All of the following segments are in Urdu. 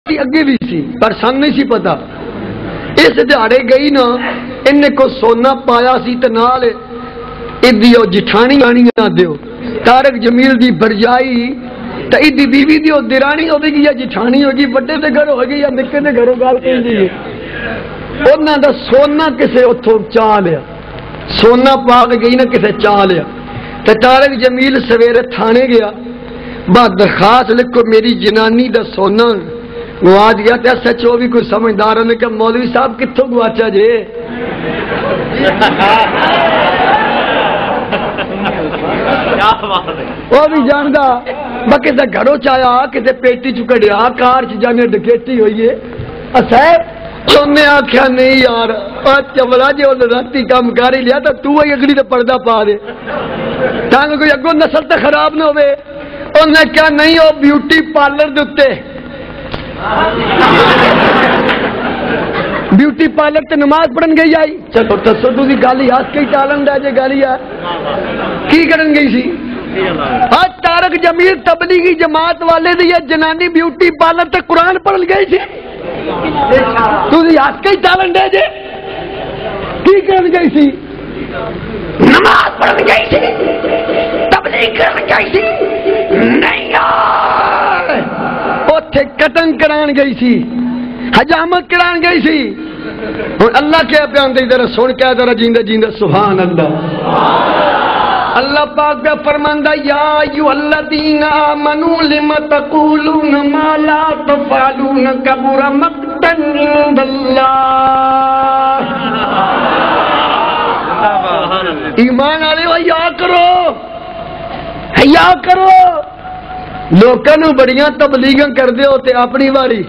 اگے بھی سی پر سن نہیں سی پتا. اس دیہڑے گئی نا انہیں کو سونا پایا سی تے نال ادی او جٹھانی آنی نہ دیو طارق جمیل دی برجائی تے ادی بیوی دی او درانی ہوے گی یا جٹھانی ہوگی بڑے دے گھر ہوے گی یا نکے دے گھروں گل کہندی ہے. انہاں دا سونا کسے اتھوں چا لیا سونا پا کے گئی نا کسے چا لیا تے طارق جمیل سویرے تھانے گیا با درخواست لکھو میری جنانی دا سونا گواچ گیا. تے سچو بھی کوئی سمجھدار نے کہ مولوی صاحب کتوں گواچا جے وہ بھی جاندا با کسے گھروں چایا کسے پیٹی چکڑیا کار چ جانے ڈکیٹی ہوئی ہے. صاحب انہیں آخیا نہیں یار چمڑا جی انہیں راتی کام کر ہی لیا تو ہی اگلی تے پردہ پا دے تاکہ کوئی اگوں نسل تے خراب نہ ہوئے. انہیں کیا نہیں وہ بیوٹی پارلر دے اتے بیوٹی پارلر تے نماز پڑھن گئی آئی. چلو دسو تھی گالی ہاتھ کے ٹالن دے جے گالی آ کی کرن گئی سی. آج طارق جمیل تبلیغی جماعت والے دی جنانی بیوٹی پارلر تے قرآن پڑھن گئی سی. تھی ہاتھ کے ٹالن دے جے کی کرن گئی سی. نماز پڑھن گئی سی تبلیغ کرن گئی سی نہیں یار اوتھے قتل کران گئی سی حجامت کران گئی سی. اور اللہ کیا بیان دے ذرا سن کے ذرا جیندے جیندے سبحان اللہ. اللہ پاک پہ فرماندا یا ایھا الذین آمنوا لم تقولون ما لا تفعلون کبر مقتا عند اللہ. ایمان والے حیا کرو حیا کرو. لوکاں بڑیاں تبلیغاں کر دیو تے اپنی واری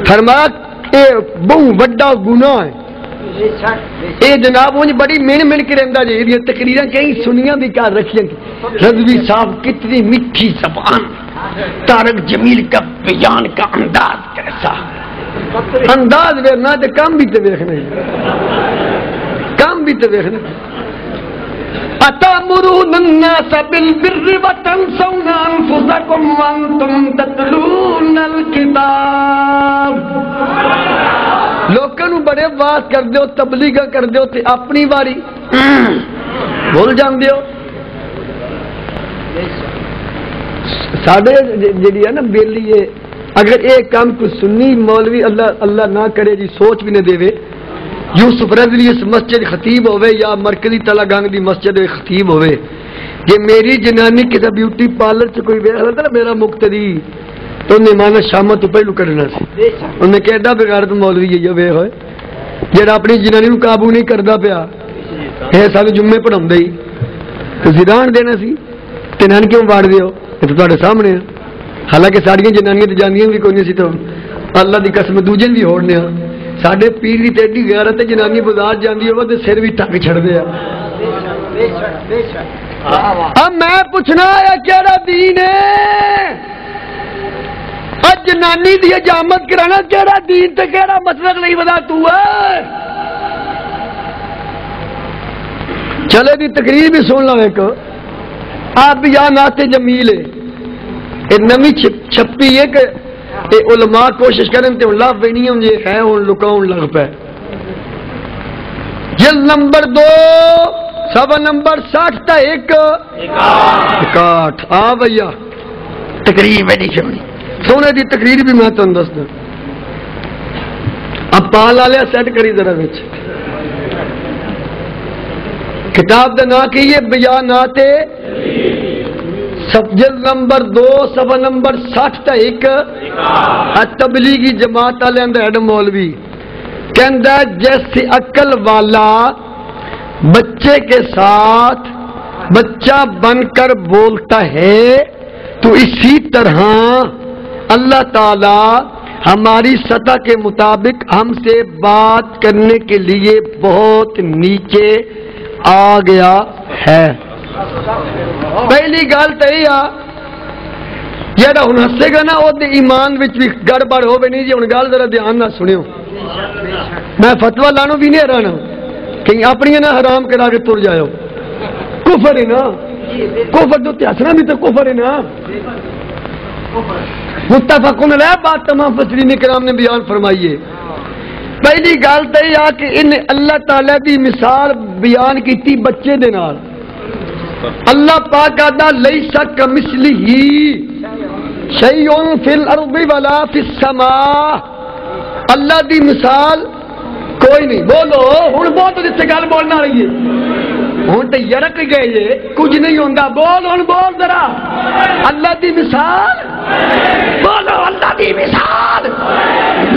فرمایا اے بہت بڑا گناہ ہے. اے جناب وہ بڑی من من کے رہندا جی یہ تقریراں کہیں سنیاں بھی کر رکھیاں. رضوی صاحب کتنی میٹھی زبان طارق جمیل کا بیان کا انداز کیسا انداز ورنہ تے کم بھی تے دیکھنا کم بھی تے دیکھنا. أتأمرون الناس بالبر وتنسون أنفسكم وأنتم تتلون الكتاب. لوکاں نوں بڑے واز کر دیو تبلیغ کر دیو تے اپنی واری بھول جان دیو. ساڈے جڑی ہے نا بیلی ہے اگر ایک کام کو سنی مولوی اللہ اللہ نہ کرے جی سوچ بھی نہ دے یوسف رضوی اس مسجد خطیب ہوئے یا مرکزی تلا گنگ دی مسجد خطیب ہوئے کہ میری جنانی کسی بیوٹی پارلر سے کوئی ویکھ لیندا نا میرا مقتدی تو انہیں مانا شامت تو پہلو کرنا سی. انہیں کہ ایڈا بغیرت مولوی ہے یہ ویکھ ہوئے جڑا اپنی جنانی نوں قابو نہیں کردا پیا اے سانوں جمعے پڑھاوندا ہی تسی ران دینا سی تے نان کیوں واڑ دیو یہ تو تہاڈے سامنے ہے. حالانکہ ساڈیاں جنانیاں تے جاندیاں بھی کوئی نہیں سی تو اللہ دی قسم دوجے بھی ہوڑنے ہاں. ساڈے پیر دی تے ایڈی غیرت ہے جنانی بازار جاندی ہوے تے سر بھی ٹک چھڑدے آ. اب میں پوچھنا ہے کیڑا دین ہے اج جنانی دی حجامت کرانا کیڑا دین تے کیڑا مسلک نہیں بتا تو ہے. چلے دی تقریر بھی سن لو ایک آپ یا نعت جمیل ہے اے نویں چھپی ہے کہ اے علماء کوشش کریں تے اللہ بینیم یہ ہے ان لکاؤن لگ پہ. جلد نمبر 2 صفحہ نمبر 60 تا 61 آ بھیا تقریر میں نہیں سنی سونے دی تقریر بھی میں تم دس دوں. اب پال والے سیٹ کری ذرا وچ کتاب دا نام کی یہ بیانات جلد نمبر 2 صفحہ نمبر 60 تا 1 تبلیغی جماعت والے اندر مولوی کہندا جیسے عقل والا بچے کے ساتھ بچہ بن کر بولتا ہے تو اسی طرح اللہ تعالی ہماری سطح کے مطابق ہم سے بات کرنے کے لیے بہت نیچے آ گیا ہے. پہلی گل تو یہ جہاں ہوں ہسے گا نا وہ ایمان بھی گڑبڑ ہو نہیں جی. ہوں گل ذرا دھیان نہ سنو میں فتوا لانو بھی نہیں ہرانا کہیں اپنی نہ حرام کرا کے تر جاؤ. کفر ہے نا کفر تو ہسنا بھی تو کفر ہے نا. متفقن علیہ بات تمام مفسرین کرام نے بیان فرمائی ہے. پہلی گل تو یہ آ کہ ان اللہ تعالی دی مثال بیان کی بچے دے نال. اللہ پاک آدھا لیس کمثلہ شیء فی الارض ولا فی السماء. اللہ دی مثال کوئی نہیں. بولو ہوں بہت جتنے گل بولنا رہی ہے ہوں تو یرک گئے یہ کچھ نہیں ہوتا. بول ہوں بول ذرا اللہ دی مثال. بولو اللہ دی مثال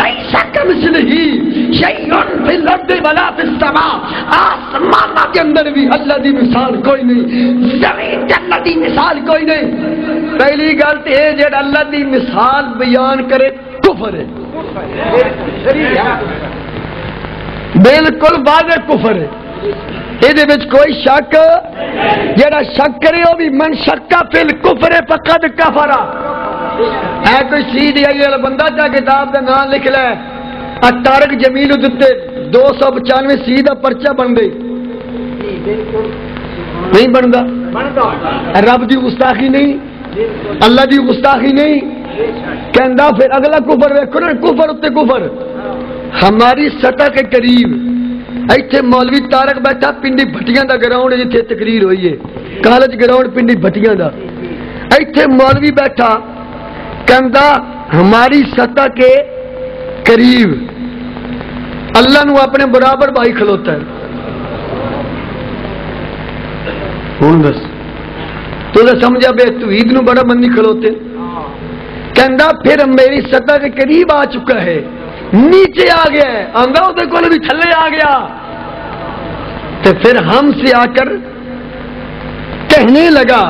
لیس کمثلہ شیء فی الارض ولا فی السماء. آسمان کے اندر بھی اللہ دی مثال کوئی نہیں, زمین کے اللہ دی مثال کوئی نہیں. پہلی گل تو یہ جڑا اللہ دی مثال بیان کرے کفر ہے, بالکل واضح کفر ہے. یہ کوئی شک جڑا شک کرے وہ بھی من شکا فی الکفر فقد کفر. ہے کوئی سیدھی آئی والا بندہ چاہ کتاب کا نام لکھ لے طارق جمیل دتے 295 سیدھا پرچہ بن گئی نہیں بنتا. رب دی گستاخی نہیں, اللہ دی گستاخی نہیں. کہندا پھر اگلا کفر ویکھو نا, کفر اتے کفر ہماری سطح کے قریب. ایتھے مولوی طارق بیٹھا پنڈی بھٹیاں دا گراؤنڈ جتھے تقریر ہوئی ہے, کالج گراؤنڈ پنڈی بھٹیاں دا. ایتھے مولوی بیٹھا کہندا ہماری سطح کے قریب اللہ نو اپنے برابر بھائی کھلوتا ہے. ہوں دس تو سمجھا بے توحید نو بڑا بندی کھلوتے. کہندا پھر میری سطح کے قریب آ چکا ہے, نیچے آ گیا ہے. آندا وہ کو بھی تھلے آ گیا. تو پھر ہم سے آ کر کہنے لگا,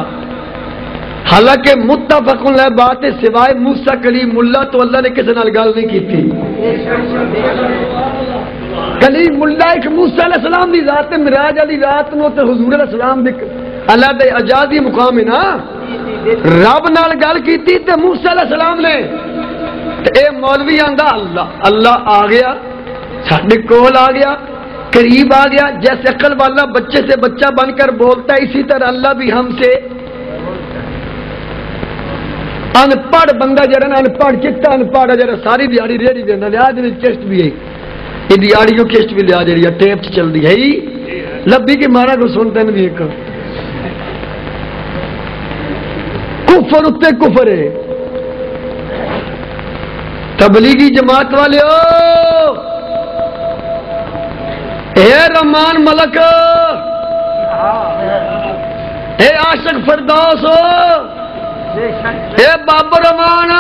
حالانکہ متفق علیہ بات ہے سوائے موسیٰ کلیم اللہ تو اللہ نے کسی نال گل نہیں کی تھی. کلیم اللہ ایک موسیٰ علیہ السلام دی ذات معراج والی رات نو تے حضور علیہ السلام دی اللہ دے اجازی مقام ہے نا. رب نال گل کیتی تے موسیٰ علیہ السلام نے. تے اے مولوی آندا اللہ اللہ آ گیا, ساڈے کول آ گیا, قریب آ گیا. جیسے عقل والا بچے سے بچہ بن کر بولتا ہے اسی طرح اللہ بھی ہم سے ان پڑھ بندہ جڑا نا, ان پڑھ چٹا ان پڑھ جڑا ساری دیہڑی ریڑھی دیندا لیا دے کیسٹ بھی ہے, یہ دیہڑیوں کیسٹ بھی لیا جڑی ٹیپ چل دی ہے لبی کے مارا کو سنتے نہیں. ایک کفر اتے کفر ہے. تبلیغی جماعت والے ہو, اے رحمان ملک, اے عاشق فردوس, اے بابر رحمان,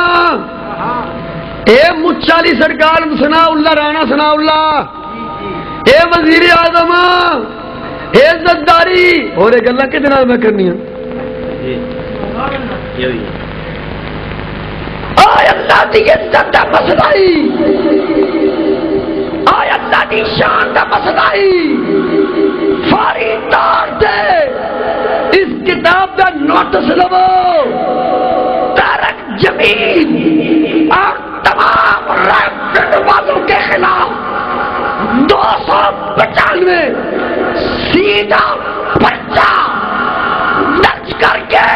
اے مچالی سرکار ثناء اللہ رانا ثناء اللہ, اے وزیر اعظم, اے زداری. اور یہ گلا کتنا میں کرنی ہے. آئے اللہ دی عزت دا مسئلہ, آئے اللہ دی شان دا مسئلہ, فاری تار دے اس کتاب دا نوٹس لو. طارق جمیل اور تمام ریفرنڈ والوں کے خلاف 295 سیدھا پرچہ درج کر کے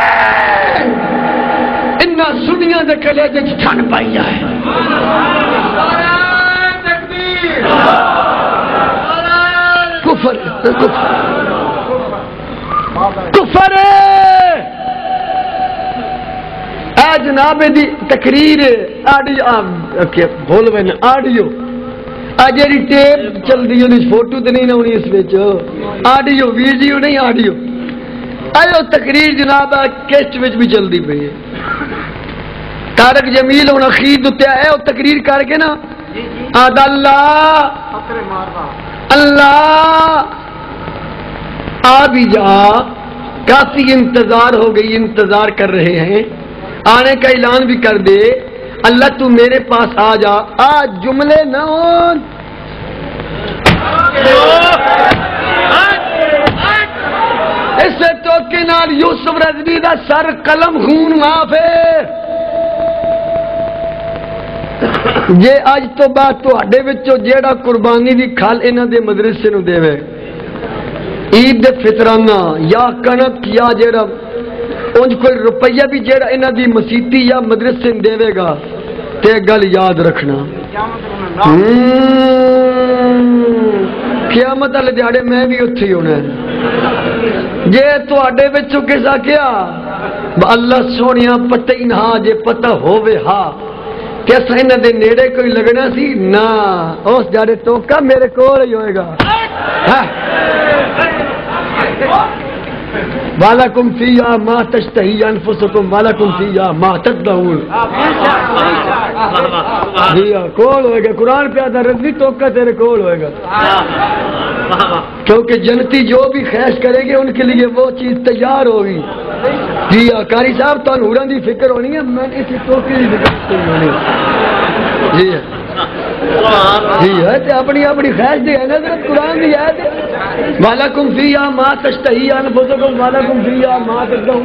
انہا سنیاں دے کلیجے چھن پائی جائے. کفر کفر اے جناب دی تقریر آڈیو بول بین آڈیو جی ٹیپ چل دی ہے, فوٹو تو نہیں ہونی اس وچ, آڈیو ویڈیو نہیں آڈیو. آئیو تقریر جناب کیسٹ وچ بھی چل دی پئی ہے. طارق جمیل ہوں اخیر اتنے آئے وہ تقریر کر کے نا آدھا اللہ آ بھی جا, کافی انتظار ہو گئی, انتظار کر رہے ہیں, آنے کا اعلان بھی کر دے. اللہ تو میرے پاس آ جا. آج جملے نہ ہوں اس ٹوکے نال یوسف رضوی دا سر قلم خون معاف ہے. جے اج تو بعد تواڈے وچوں جیڑا قربانی دی کھل انہاں دے مدرسے نو دیوے, عید دے فطرانہ یا کنک یا جیڑا انج کوئی روپیہ بھی جیڑا انہاں دی مسیتی یا مدرسے دے گا تے گل یاد رکھنا قیامت والے دیہڑے میں بھی اتھی ہونا جے تواڈے وچوں کسا کیا اللہ سونیا پتہ ہی نہ جے پتہ ہووے ہاں کہ اساں انہاں دے نیڑے کوئی لگنا سی نا اس جاڑے توکا میرے کول ہی ہوئے گا وَلَكُمْ فِيهَا مَا تَشْتَهِي أَنفُسُكُمْ وَلَكُمْ فِيهَا مَا تَدَّعُونَ کول ہوئے گا قرآن پہ آتا رضوی توقع تیرے کول ہوئے گا کیونکہ جنتی جو بھی خیش کریں گے ان کے لیے وہ چیز تیار ہوگی جی قاری صاحب تو نوران دی فکر ہونی ہے میں اسی توقع دی فکر ہونی جی جی ہے تے اپنی اپنی خیش دی ہے نظرت قرآن دی ہے وَلَكُمْ فِيهَا مَا تَشْتَهِي أَنفُسُكُمْ وَلَكُمْ فِيهَا مَا تَدَّعُونَ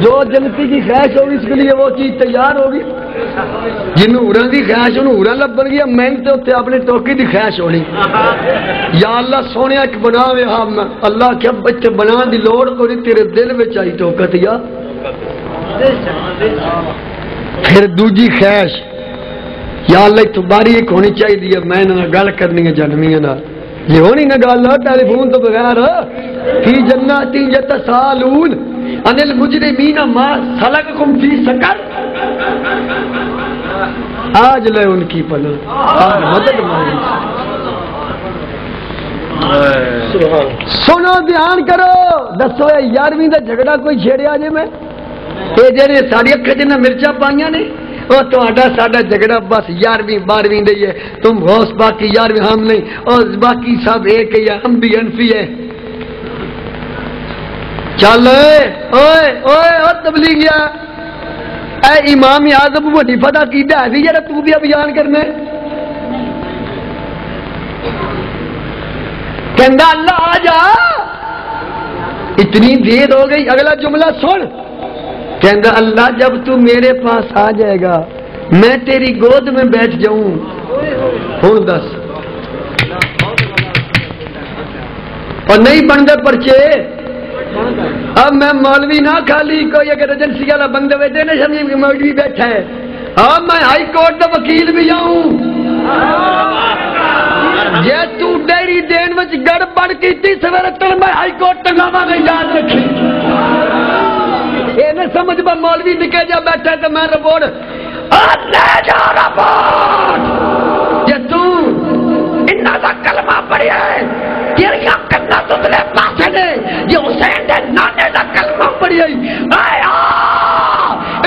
جو جنتی کی خیش ہوگی اس کے لیے وہ چیز تیار ہوگی جن ہورا دی خیش انہوں ہورا لبن گیا میں تے اتنے اپنے توقع دی خیش ہونی یا اللہ سونے ایک بناوے ہاں اللہ کیا بچے بنا دی لوڑ کو نہیں تیرے دل میں چاہی توقع یا پھر دوجی خیش یا اللہ تمہاری ایک ہونی چاہیے میں نہ گل کرنی ہے جنمیاں نہ یہ ہونی نہ گل ٹیلی فون تو بغیر فی جنات یتسالون ان المجرمین ما سلککم فی سقر آج لے ان کی پناہ آج مدد مانگی سنو دھیان کرو دسو یارویں دا جھگڑا کوئی چھیڑیا جے میں یہ جڑے ساری اکھے جنہ مرچا پائیاں نے وہ تو ساڈا جھگڑا بس 11ویں 12ویں دے ہے تم غوث باقی 11ویں ہم نہیں اور باقی سب ایک ہی ہے ہم بھی انفی ہے چل اوئے اوئے او تبلیغیا اے امام اعظم بڑی فتح کیتا ہے جڑا تو بھی بیان کرنا کہندا اللہ آ جا اتنی دیر ہو گئی اگلا جملہ سن کہندا اللہ جب تو میرے پاس آ جائے گا میں تیری گود میں بیٹھ جاؤں ہوں دس اور نہیں بندے پرچے اب میں مولوی نہ خالی کوئی اگر ایجنسی والا بندے بیٹھے نا سمجھ کہ مولوی بیٹھا ہے اب میں ہائی کورٹ کا وکیل بھی آؤں جے تو ڈیری دین وچ گڑبڑ کیتی سویرے تل میں ہائی کورٹ تے لاواں گا یاد رکھی یہ نہ سمجھ با مولوی نکے جا بیٹھا تو میں رپورٹ لے جا رپورٹ جے تو انہاں دا کلمہ پڑھیا ہے تیریاں کنا تتلے پاسے نے یہ حسین دے نانے دا کلمہ پڑھیا ہے آیا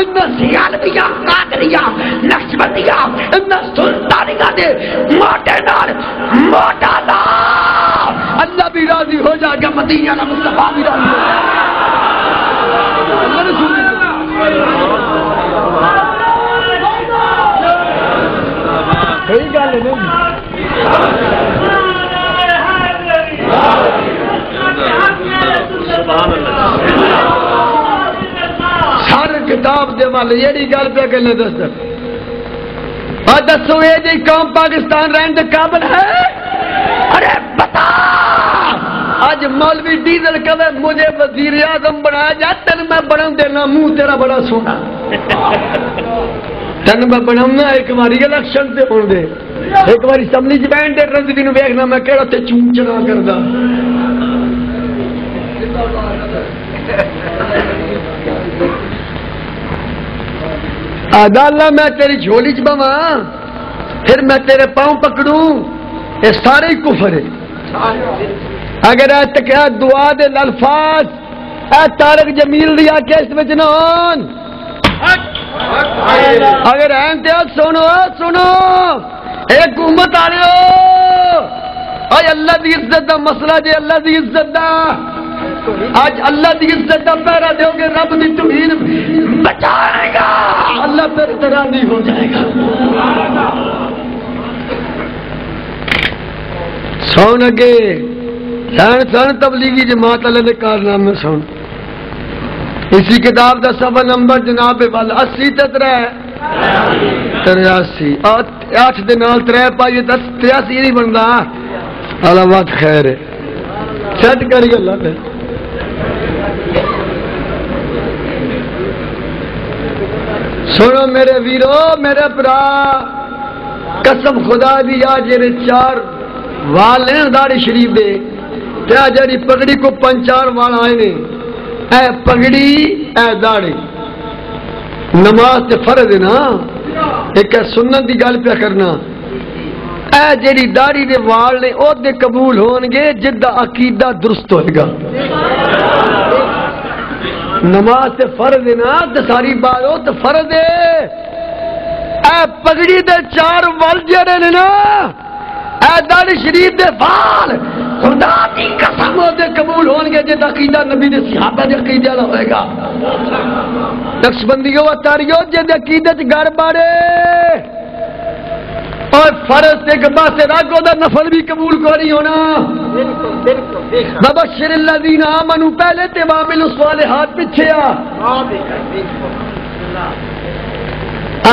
انہاں سیالویاں قادریاں نقشبندیاں انہاں سلطانیاں دے موٹے نال موٹا لا اللہ بھی راضی ہو جائے گا مدینہ کا مصطفیٰ بھی راضی ہو جائے گا صحیح گل ہے سارے کتاب دے والے یہ گل پہ کرنے دس اور دسو یہ جی قوم پاکستان رہن دے قابل ہے ارے بتا آج مولوی ڈیزل کبھی مجھے وزیر اعظم بنایا جا تین میں بنا دینا منہ تیرا بڑا سونا تین میں بنا ایک باری الیکشن سے ہو دے ایک باری اسمبلی چ بہن دے رضوی نو ویکھنا میں کہڑا تے چون چنا کردا اللہ میں تیری جھولی چ بواں پھر میں تیرے پاؤں پکڑوں یہ سارے ہی کفر ہے اگر کیا دعا دے الفاظ اے طارق جمیل دیا کیسٹ وچ نہ ہون اگر احتیاط سنو سنو ایک حکومت آ رہے ہو اے اللہ دی عزت دا مسئلہ جے اللہ دی عزت دا آج اللہ دی عزت دا پہرا دیو گے رب دی توہین بچائے گا اللہ پھر ترانی ہو جائے گا سون اگے سن تبلیغی جماعت والے نے کارنامے سن اسی کتاب دا صفحہ نمبر جناب وال 80 تے 83 8 دے نال 3 پائیے 83 نہیں بندا علامات خیر ہے سیٹ کر گلا تے سنو میرے ویرو میرے برا، قسم خدا دی آ جڑے 4 وال ہیں داڑھی شریف دے تے جڑی پگڑی کو 5-4 وال آئے نے، اے پگڑی اے داڑھی نماز تے فرض ہے نا، ایک سنت دی گل پہ کرنا، اے جڑی داڑھی دے وال نے او دے قبول ہون گے جدا عقیدہ درست ہوئے گا۔ نماز تے فرض ہے نا تے ساری بات او تے فرض ہے، اے پگڑی دے 4 وال جڑے نے نا، اے داڑھی شریف دے وال خدا دی قسم دے قبول ہون گے جدا عقیدہ نبی دے صحابہ دے عقیدہ والا ہوئے گا۔ نقشبندیوں اتاریو جے عقیدے چ گڑ باڑے اور فرض ایک پاسے رکھ دا نفل بھی قبول کو نہیں ہونا۔ ببشر الذین آمنوا پہلے تے وعملوا الصالحات پیچھے آ۔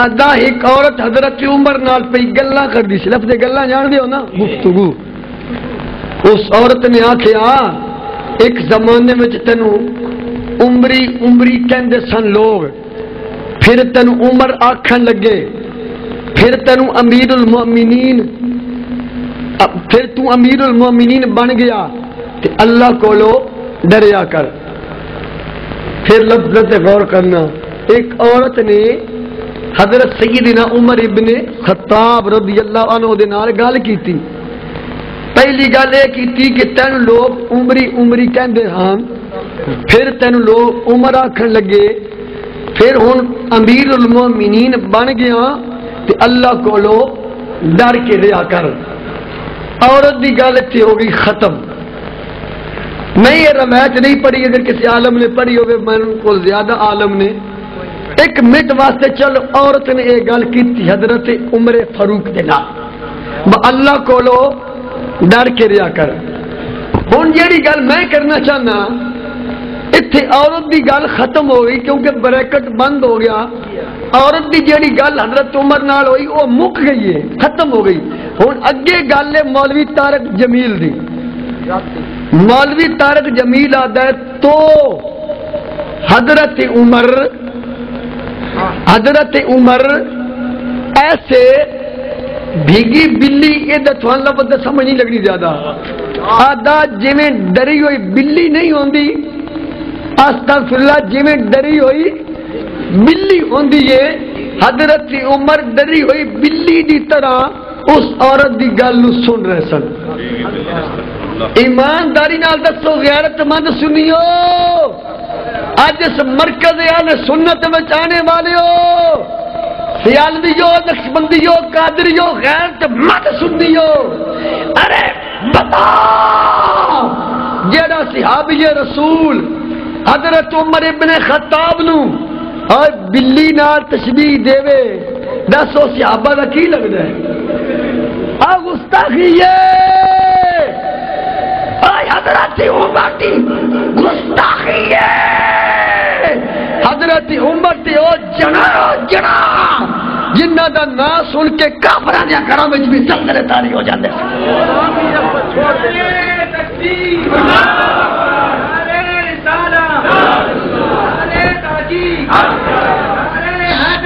آدھا ایک عورت حضرت عمر نال پہ گلاں کر دی سی، لفظ گلاں جان دے ہو نا، گفتگو۔ اس عورت نے آکھیا ایک زمانے میں تینوں عمری کہندے سن لوگ، پھر تینوں عمر آکھن لگے، پھر تینوں امیر المؤمنین، پھر تو امیر المؤمنین بن گیا تے اللہ کولو ڈریا کر۔ پھر لفظ تے غور کرنا، ایک عورت نے حضرت سیدنا عمر ابن خطاب رضی اللہ عنہ دے نال گل کیتی۔ پہلی گل یہ کیتی کہ تینوں لوگ عمری کہندے ہاں، پھر تینوں لوگ عمر آکھن لگے، پھر ہن امیر المؤمنین بن گیا تے اللہ کولو ڈر کے رہا کر۔ عورت دی گل اتنے ہو گئی ختم۔ میں یہ روایت نہیں پڑھی، اگر کسی عالم نے پڑھی ہوگی، میں کو زیادہ عالم نے ایک منٹ واسطے چل عورت نے یہ گل کی حضرت عمر فاروق دے نال، اللہ کولو ڈر کے رہا کر۔ ہن جیڑی گل میں کرنا چاہنا، اتنے عورت دی گل ختم ہو گئی کیونکہ بریکٹ بند ہو گیا۔ عورت دی جیڑی گل حضرت عمر نال ہوئی وہ مک گئی ہے، ختم ہو گئی۔ ہن اگے گل ہے مولوی طارق جمیل دی۔ مولوی طارق جمیل آدھا ہے تو حضرت عمر ایسے بھیگی بلی، یہ دتوان لفظ سمجھ نہیں لگنی زیادہ، آدھا جویں ڈری ہوئی بلی نہیں ہوندی، استغفراللہ جویں ڈری ہوئی بلی ہوندی ہے، حضرت عمر ڈری ہوئی بلی دی طرح اس عورت دی گل نو سن رہے سن۔ ایمانداری نال دسو غیرت مند سنیو، اج اس مرکز اہل سنت میں آنے والے ہو، سیالویو، نقشبندیو، قادریو، غیرت مند سنیو، ارے بتا جیڑا صحابی رسول حضرت عمر ابن خطاب نو اور بلی نال تشبیہ دے، دسو صحابہ دا کی لگتا ہے؟ گستاخی ہے، حضرت عمر دی گستاخی ہے، حضرت عمر دی او جنا جنہ دا نام سن کے کافراں دے گھراں وچ بھی زلزلے طاری ہو جاندے۔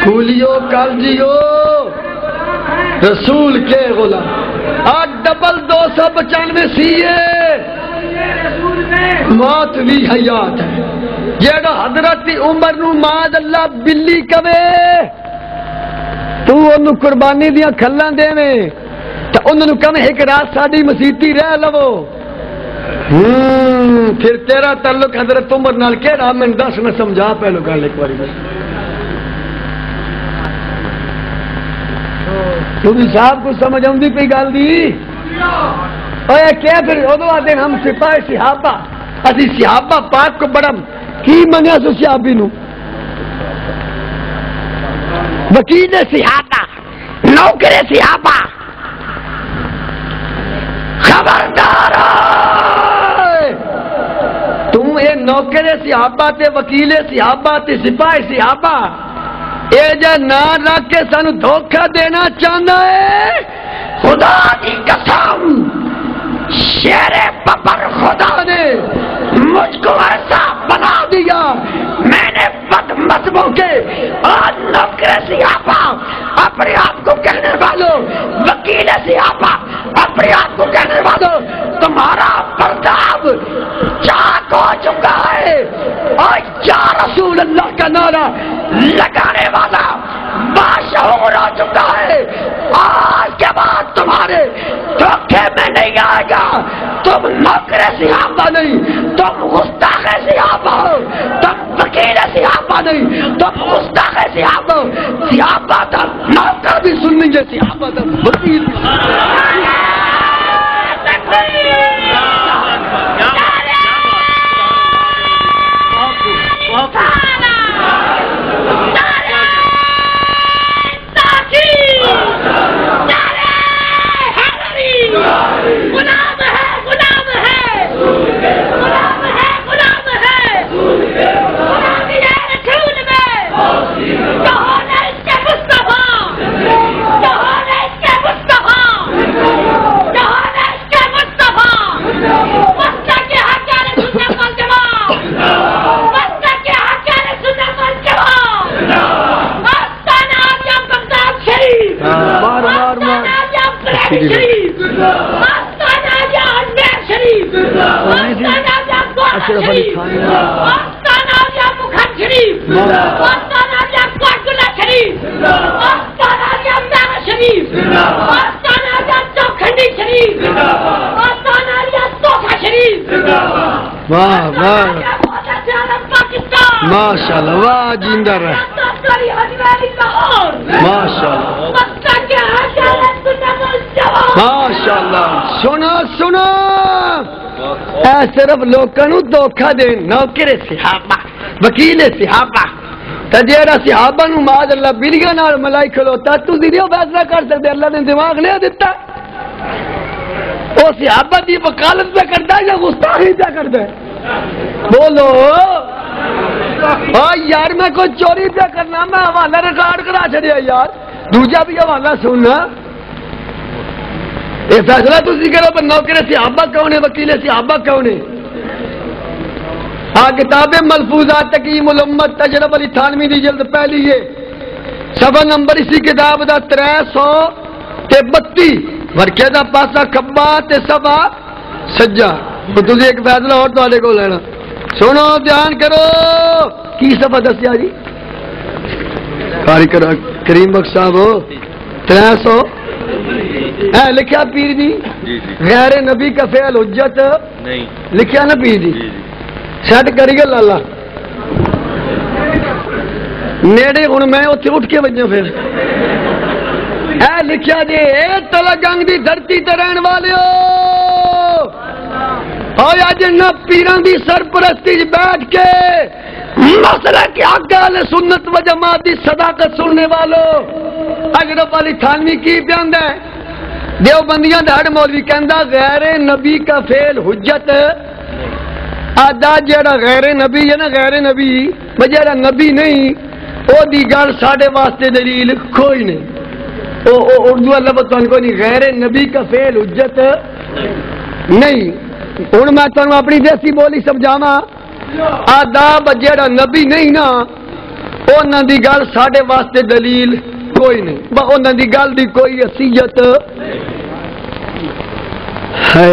سکولیو کالجیو رسول کے غلام، آج ڈبل 295 سی ہے، موت بھی حیات ہے۔ جیڑا حضرت عمر نو ماد اللہ بلی کبے تو انہوں قربانی دیا کھلاں دے میں تو انہوں کم ایک رات ساڑی مسیحتی رہ لو، پھر تیرا تعلق حضرت عمر نال کے رہا میں 10 نہ سمجھا پہلو گل ایک باری میں تم صاحب کو سمجھ آؤں پہ گل دی اوے کیا پھر ادو آتے ہم سپاہی صحابہ اسی صحابہ پاک کو بڑا کی منیا سو صحابی نو وکیل صحابہ نوکر صحابہ خبردار تم اے نوکر صحابہ تے وکیل صحابہ تے سپاہی صحابہ اے جا نا رکھ کے سانو دھوکہ دینا چاہنا ہے خدا کی قسم شیر ببر خدا نے مجھ کو ایسا بنا دیا میں نے مت بھونکے. اور نوکر صحابہ اپنے آپ کو کہنے والوں، وکیل صحابہ اپنے آپ کو کہنے والوں، تمہارا پرداب چاک ہو چکا ہے. اور یا رسول اللہ کا نعرہ لگانے والا باشعور ہو چکا ہے. آج کے بعد تمہارے دھوکے میں نہیں آئے گا. تم نوکر صحابہ نہیں، تم گستاخ صحابہ ہو. تم وکیل صحابہ نہیں، تم گستاخ صحابہ ہو. صحابہ تھا نوکر بھی سنیں گے، صحابہ تھا وکیل بھی سنیں گے. ماشاء اللہ، واہ جیندہ رہے ماشاء اللہ ماشاء اللہ. سنو سنو، اے صرف لوگوں دھوکھا دے. نوکر صحابہ، وکیل صحابہ تے جیڑا صحابہ نو معاذ اللہ بلیاں نال ملائی کھلوتا، تسی نہیں فیصلہ کر سکتے. اللہ نے دماغ نہیں دیتا. او صحابہ دی وکالت پہ کرتا ہے یا گستاخی پہ کرتا ہے؟ بولو. یار میں کوئی چوری پہ کرنا، میں حوالہ ریکارڈ کرا چڑیا یار. دوجا بھی حوالہ سننا. یہ فیصلہ تسی کرو پر نوکر صحابہ کون ہے، وکیل صحابہ کون ہے. کتاب ملفوظات تقیم الامت تجرب علی تھانوی دی جلد پہلی ہے، صفحہ نمبر اسی کتاب دا 332 ورکے دا پاسا کھبا تے صفحہ سجا. تو تسی ایک فیصلہ اور تواڈے کو لینا. سنو دھیان کرو. کی صفحہ دسیا جی قاری کریم بخش صاحب 300 لکھیا پیر جی غیر نبی کا فعل حجت نہیں لکھیا نا پیر جی. سیٹ کری گل اللہ نیڑے ہوں میں اتنے اٹھ کے بجا. پھر اے لکھیا جی تلا گنگ دی دھرتی تے رہن والے اج نہ پیران دی سرپرستی بیٹھ کے مسئلہ کے حق اہل سنت و جماعت دی صداقت سننے والوں اشرف علی تھانوی کی بیان ہے. دیوبندیاں دا ہڈ مولوی کہندا غیر نبی کا فعل حجت. آدھا جیڑا غیر نبی ہے نا، غیر نبی جیڑا نبی نہیں او دی گل ساڈے واسطے دلیل کوئی نہیں. اردو لفظ تھانوں کوئی نہیں. غیر نبی کا فعل حجت نہیں. ہوں میں تمہیں اپنی دیسی بولی سمجھاوا. آداب جیڑا نبی نہیں نا انہاں دی گل ساڈے واسطے دلیل کوئی نہیں. انہاں دی گل دی کوئی حیثیت ہے.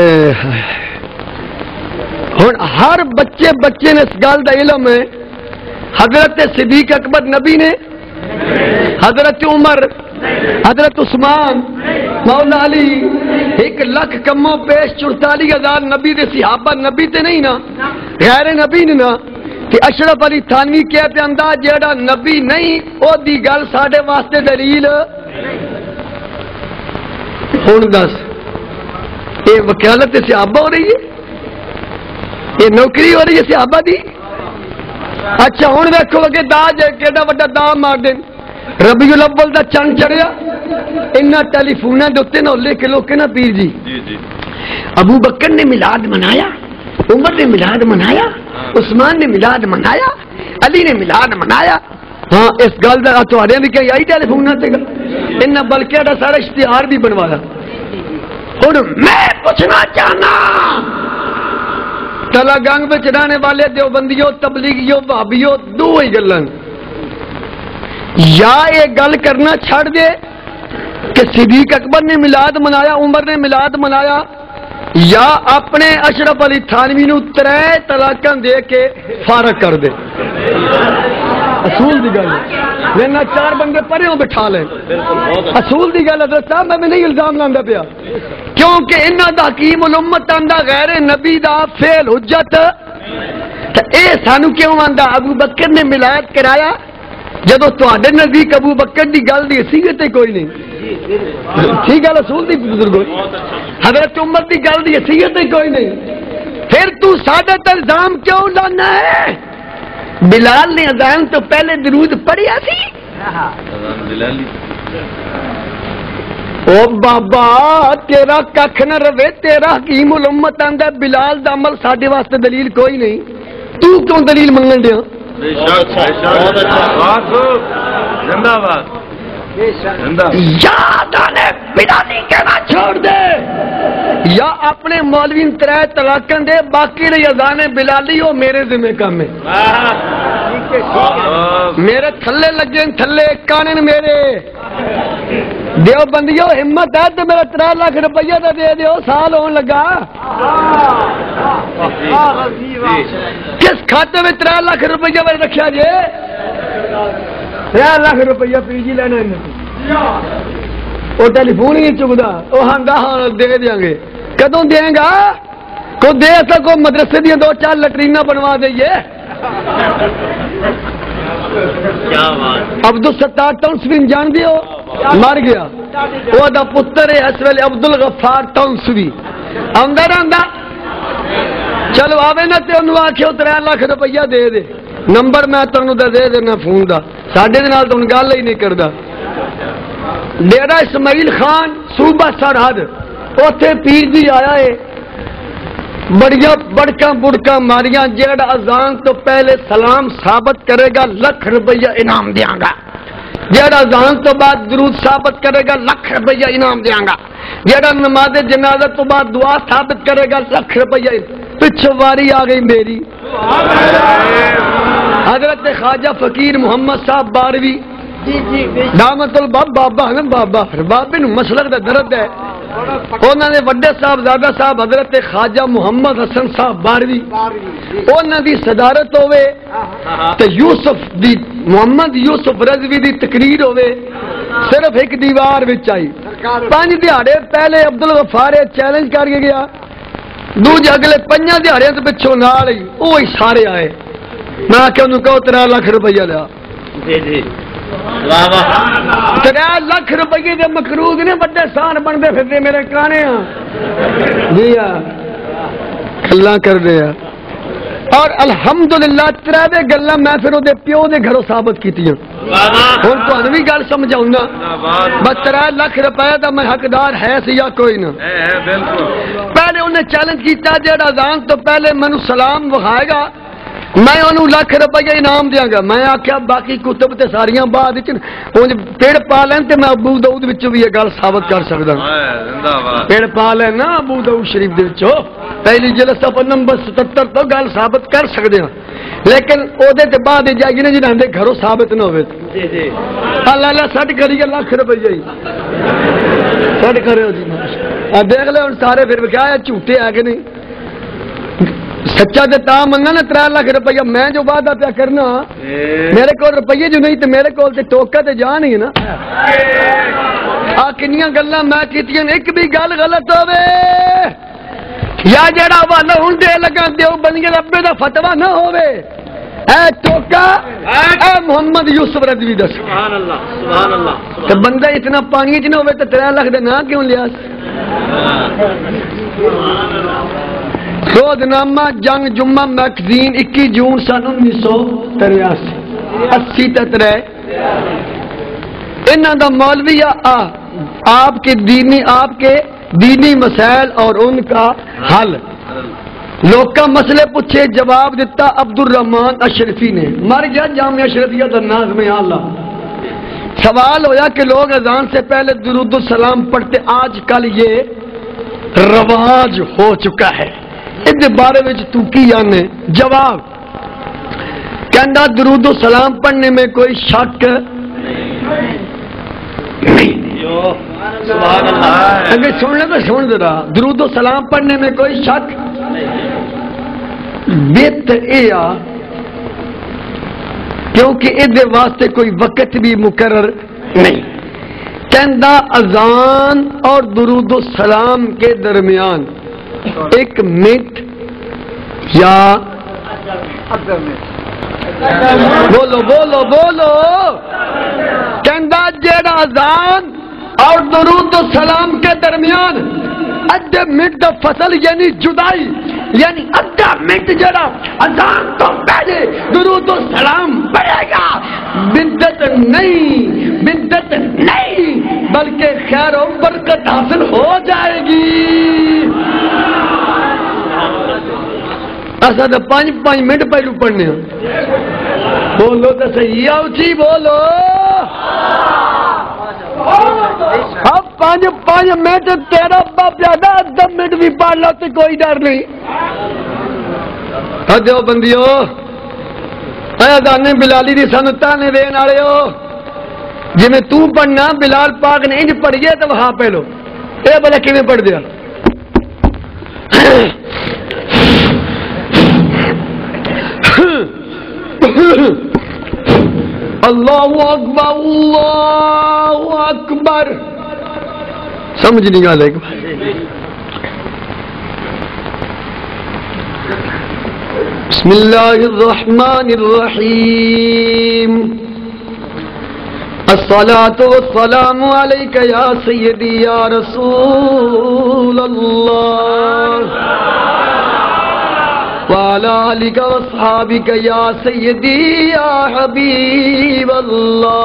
ہوں ہر بچے نے اس گل دا علم ہے. حضرت صدیق اکبر نبی نے، حضرت عمر، حضرت عثمان، مولا علی 1,00,000 کموں پیش 44,000 نبی دے صحابہ نبی تے نہیں نا، غیر نبی نے نا. کہ اشرف علی تھانوی کہہ پہ انداز جیڑا نبی نہیں او دی گل ساڈے واسطے دلیل. ہوں دس یہ وکالت صحابہ ہو رہی ہے، یہ نوکری ہو رہی ہے صحابہ دی. اچھا ہوں ویکھو کہ داج کیڈا وڈا دام مار دین. ربیع الاول دا چند چڑھیا انہاں ٹیلیفوناں دے اوتے نہ لکھ کے لوگ نا پیر جی ابو بکر نے میلاد منایا، عمر نے میلاد منایا، عثمان نے میلاد منایا، علی نے میلاد منایا. ہاں اس گل دا تہاڈے بھی کہیں آئی ٹیلیفوناں تے انہاں بلکہ دا سارا اشتہار بھی بنوایا. ہن میں پوچھنا چاہنا تلا گنگ وچ رہنے والے دیوبندیوں، تبلیغیوں، وہابیوں دو ہی گلاں یا یہ گل کرنا چھڑ دے کہ صدیق اکبر نے میلاد منایا، عمر نے میلاد منایا، یا اپنے اشرف علی تھانوی نو 3 طلاقاں دے کے فارغ کر دے۔ اصول دی گل لینا 4 بندے پریوں بٹھا لیں، اصول دی گل حضرت صاحب میں نہیں الزام لاندہ پیا، کیونکہ انہاں دا حکیم الامت آندا غیر نبی دا فعل حجت، تے اے سانو کیوں آندا ابو بکر نے میلاد کرایا جدو تواڈے نزدیک ابو بکر دی گل دی حیثیت کوئی نہیں؟ ٹھیک گل اصول دی بزرگو، حضرت عمر دی گل دی حیثیت کوئی نہیں، پھر تو ساڈے تے الزام کیوں لانا ہے؟ بلال نے اذان تو پہلے درود پڑھیا سی؟ او بابا تیرا ککھ نہ روے، تیرا حکیم الامت آندا بلال دا عمل ساڈے واسطے دلیل کوئی نہیں، تو کیوں دلیل منگن دیا؟ یاد آنے بلالی کہنا چھوڑ دے، یا اپنے مولوی 3 طلاقاں دے، باقی رہی اذان بلالی ہو میرے ذمہ کام ہے، میرے تھلے لگے تھلے کانن میرے دیو بندیو، ہمت ہے تو میرا 3 لاکھ روپیہ تو دے دیو، سال ہون لگا کس کھاتے میں 3 لاکھ روپیہ میں رکھا جے؟ 3 لاکھ روپیہ پی جی لینا وہ ٹیلی فون ہی نہیں چکتا، وہ ہندا ہاں دے دیں گے، کدوں دیں گا؟ کو دے ایسا کو مدرسے دیا 2-4 لٹرینہ بنوا دئیے۔ عبدالستار ٹونسوی جان دیو مر گیا، وہ دا پتر ہے اس ویلے عبدالغفار ٹونسوی اندر آندا، چلو آوے نا تے انہوں آکھیو 3 لاکھ روپیہ دے دے، نمبر میں تنوں دا دے دینا فون دا، ساڈے دے نال تو گل ہی نہیں کردا۔ ڈیرا اسماعیل خان صوبہ سرحد اوتھے پیر جی آیا ہے، بڑیاں بڑکاں بڑکاں ماریاں، جیڑا اذان تو پہلے سلام ثابت کرے گا 1 لاکھ روپیہ انعام دیاں گا، جیڑا اذان تو بعد درود ثابت کرے گا 1 لاکھ روپیہ انعام دیاں گا، جیڑا نماز جنازہ تو بعد دعا ثابت کرے گا 1 لاکھ روپیہ۔ پچھو واری آ گئی میری، حضرت خواجہ فقیر محمد صاحب باروی دامت الباب بابا ہے نا، بابے نو مسلک دا درد ہے، انہوں نے وڈے صاحبزادہ صاحب حضرت خواجہ محمد حسن صاحب باروی انہوں دی صدارت ہوئے تے یوسف دی محمد یوسف رضوی دی تقریر ہوئے، صرف ایک دیوار وچ آئی، 5 دہاڑے پہلے عبدالغفار چیلنج کر کے گیا، دوجے اگلے 5 دہاڑے تو پچھوں نال ہی وہی سارے آئے، میں آ کے انہوں کہو 3 لاکھ روپیہ لیا، 3 لاکھ روپیے دے مقروض نے بڑے سان بنتے پھرتے میرے کانے ہاں جی گلاں کر دے، اور الحمدللہ 3 گلاں میں پھر وہ پیو دے گھروں ثابت کیتیاں، ہن تانوں بھی گل سمجھاؤں گا، بس 3 لاکھ روپے دا میں حقدار ہے سی یا کوئی نہ؟ پہلے انہیں چیلنج کیتا جیڑا اذان تو پہلے مینوں سلام وکھائے گا میں انہوں 1 لاکھ روپیہ انعام دیاں گا، میں آکھیا باقی کتب تے ساریاں بعد وچ پیڑ پا لین تے میں ابو داؤد وچوں بھی یہ گل ثابت کر سکدا، پیڑ پا لین نا ابو داؤد شریف دے وچوں پہلی جلد صفحہ نمبر 77 تو گل ثابت کر سکدے ہاں، لیکن او دے تے بعد جائے گی جنہاں دے گھروں ثابت نہ ہوئے اللہ اللہ سٹ کریے 1 لاکھ روپیہ ہی سٹ کریو جی، دیکھ لے ہن سارے پھر کیا جھوٹے ہے کہ نہیں؟ سچا تو تا مننا نا 3 لاکھ روپیہ، میں جو وعدہ پیا کرنا میرے کو روپیے جو نہیں تو میرے کو ٹوکا تو جان ہی نا، آ کنیاں گلاں میں کیتیاں، ایک بھی گل غلط ہوے یا جڑا حوالہ ہن دے لگا دیو بندیاں ربے دا فتوا نہ ہوے، اے ٹوکا اے محمد یوسف رضوی دا سبحان اللہ سبحان اللہ، تے بندہ اتنا پانی وچ نہ ہوے تے 3 لاکھ دا نا کیوں لیا؟ روزنامہ جنگ جمعہ میگزین 21 جون سن 1983 80 تک رہے، انہاں دا مولوی آپ کے دینی مسائل اور ان کا حل، لوگ کا مسئلے پوچھے جواب دیتا عبدالرحمان اشرفی نے، مر گیا جامعہ اشرفیہ درناز میں اللہ، سوال ہویا کہ لوگ اذان سے پہلے درود السلام پڑھتے، آج کل یہ رواج ہو چکا ہے، اس بارے میں تو کی جانے؟ جواب کہندا درود و سلام پڑھنے میں کوئی شک نہیں۔ سبحان اللہ۔ اگر سن لے تو سن ذرا، درود و سلام پڑھنے میں کوئی شک بیت ایا کیونکہ ادھے واسطے کوئی وقت بھی مقرر نہیں، کہندہ اذان اور درود و سلام کے درمیان 1 منٹ یا بولو بولو بولو، کہندہ جیڑا اذان اور درود و سلام کے درمیان ادھے منٹ دا فصل یعنی جدائی، یعنی ادھا منٹ جڑا اذان تو پہلے درود و سلام پڑھے گا، بدعت نہیں، بدعت نہیں، بلکہ خیر و برکت حاصل ہو جائے گی۔ ایسا تو 5 منٹ پہلو پڑھنے ہیں، بولو تو صحیح آؤ جی، بولو۔ اب 5 منٹ تیرا باپ زیادہ 10 منٹ بھی پڑھ لو تو کوئی ڈر نہیں۔ دیو بندیو اذان بلالی دی سانو تانے دین والے ہو، جی میں تو پڑھنا بلال پاک نے انج پڑھیے تو وہاں پہ لو، اے بلا کیویں پڑھ دیا؟ اللہ اکبر اللہ اکبر، سمجھ نہیں گا لیکن بسم اللہ الرحمن الرحیم، الصلاة والسلام علیک یا سیدی یا رسول اللہ وعلی آلک واصحابک یا سیدی یا حبیب اللہ۔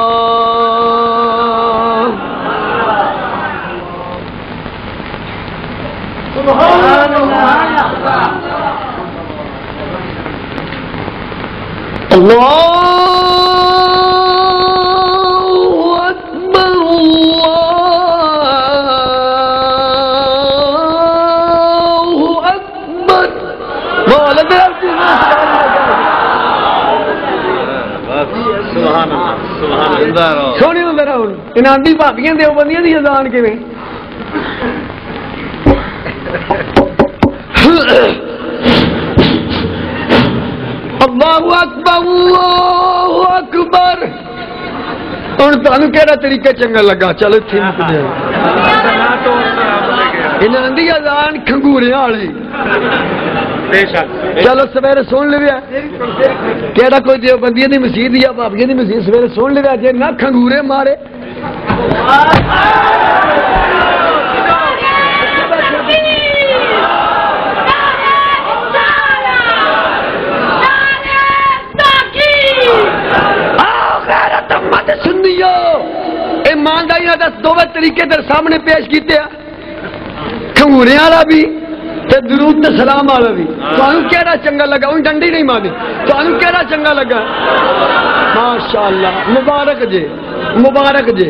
سبحان اللہ، اللہ اکبر اللہ اکبر، سبحان اللہ سبحان اللہ۔ سونی ہوں ذرا ہوں انہاں دی بھابیاں دیوبندیاں دی اذان کیویں؟ اللہ اکبر اللہ اکبر۔ ہوں تمہیں کہڑا طریقہ چنگا لگا؟ چلو انہاں دی اذان کھنگوریاں والی، چلو سویرے سن لیا کہڑا کوئی دیوبندیاں دی مسجد یا بھابیاں دی مسجد سویرے سن لیا جے نہ کھنگورے مارے۔ سنیو ایمانداری دس دو طریقے در سامنے پیش کیتے ہیں، کھنگورے والا بھی تے درود تے سلام والا بھی۔ تانوں کیڑا چنگا لگا؟ ان ڈنڈی نہیں مارنی، تانوں کیڑا چنگا لگا؟ ماشاءاللہ، مبارک جے مبارک جے۔